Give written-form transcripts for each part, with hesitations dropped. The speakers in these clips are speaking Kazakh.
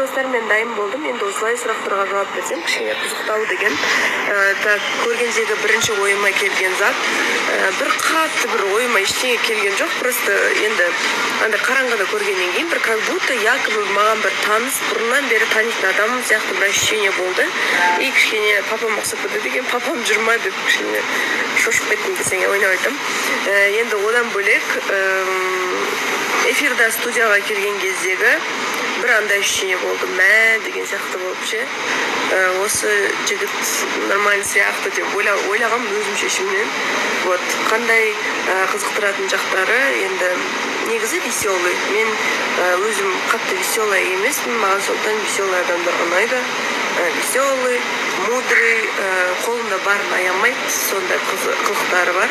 достар, мен дайын болдым. Енді осылай сұрақтарға жауап берсем, кішкене қызықтау деген. Көргендегі бірінші ойыма келген зат, бір қатты бір ойыма ештеңе келген жоқ. Просто енді андай қараңғыда көргеннен кейін бір как будто якобы маған бір таныс, бұрыннан бері танитын адамым сияқты бір ощущение болды. И кішкене папам ұқсап кетті деген, папам жүр ма деп кішкене шошып кеттім десең ойнап айтам. Енді одан бөлек эфирда студияға келген кездегі бір андай ощущение болды, мә деген сияқты болып ше. Осы жігіт нормально сияқты деп ойлағам өзім шешімнен. Вот қандай қызықтыратын жақтары, енді негізі веселый. Мен өзім қатты веселый емеспін, маған сондықтан веселый адамдар ұнайды. Веселый, мудрый, қолында барын аямайды, сондай қылықтары бар.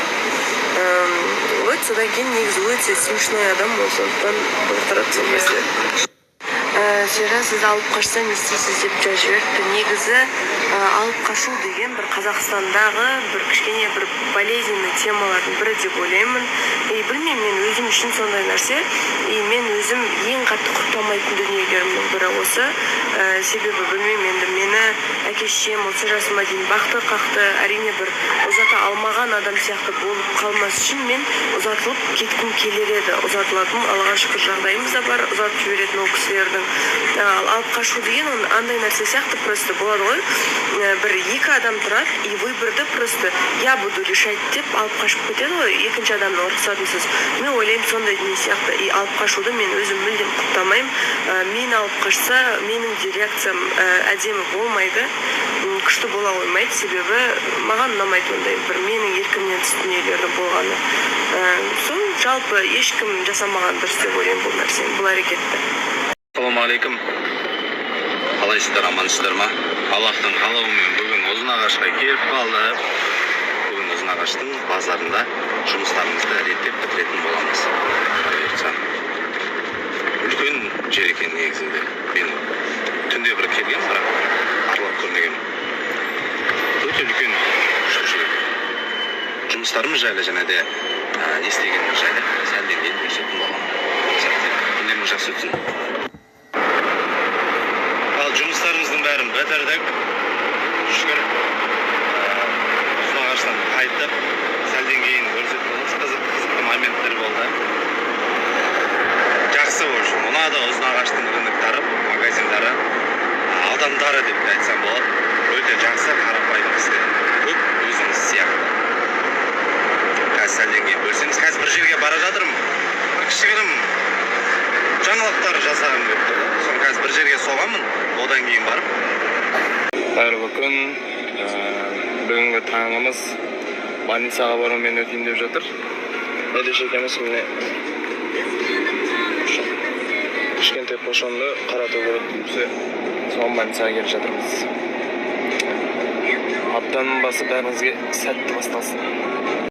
Вот содан кейін негізі өте смешной адам, сондықтан қызықтырады сол нәрсе. Жера, сіз алып қашса не істейсіз деп жазып жіберіпті. Негізі алып қашу деген бір Қазақстандағы бір кішкене бір болезненный темалардың бірі деп ойлаймын. Білмеймін, мен өзім үшін сондай нәрсе. Мен өзім ең қатты құптамайтын дүниелерімнің бірі осы. Себебі білмеймін, енді мені әке-шешем осы жасыма дейін бақты қақты, әрине бір ұзата алмаған адам сияқты болып қалмас үшін мен ұзатылып кеткім келер еді. Ұзатылатын Аллаға шүкір жағдайымыз да бар, ұзатып жіберетін ол кісілердің. Алып қашу деген андай нәрсе сияқты просто болады ғой. Бір екі адам тұрады, и выборды просто я буду решать деп алып қашып кетеді ғой, екінші адамның рұқсатынсыз. Мен ойлаймын сондай не сияқты. И алып қашуды мен өзім мүлдем құптамаймын. Мен алып қашса, менің де реакциям әдемі болмайды, күшті бола қоймайды, себебі маған ұнамайды ондай бір менің еркімнен тыс дүниелердің болғаны. Сол жалпы ешкім жасамаған дұрыс деп ойлаймын бұл нәрсені, бұл әрекетті. Ассалаумағалейкум. Қалайсыздар, амансыздар ма? Аллахтың қалауымен бүгін Ұзынағашқа келіп қалдық. Бүгін Ұзынағаштың базарында жұмыстарымызды реттеп бітіретін боламыз. Үлкен жер екен негізінде. Мен түнде бір келгем, бірақ аралап көрмегем. Өте үлкен жер. Жұмыстарымыз жайлы және де не істегеніміз жайлы сәлден кейін көрсететін боламын. Күндеріңіз жақсы өтсін. Жұмыстарымыздың бәрін бітірдік. Шүкір. Ұзынағаштан қайтып, сәлден кейін көрсетеміз. Қызықты моменттер болды. Жақсы болып. Ұнады Ұзынағаштың рыноктары, магазиндары, адамдары деп айтсам болады. Өте жақсы, қарапайым кісілер. Көп өзіңіз сияқты. Қазір сәлден кейін көрсеңіз, қазір бір жерге бара жатырмын. Кішігірім жаңалықтар жасағым келіп тұр. Соны қазір бір жерге соғамын, одан кейін барып. Қайырлы күн. Бүгінгі таңымыз больницаға барумен өтейін деп жатыр. Әдеш екеміз міне кішкентай қошонды қарату көріп түпсе, соған больницаға келіп жатырмыз. Аптаның басы бәріңізге сәтті басталсын.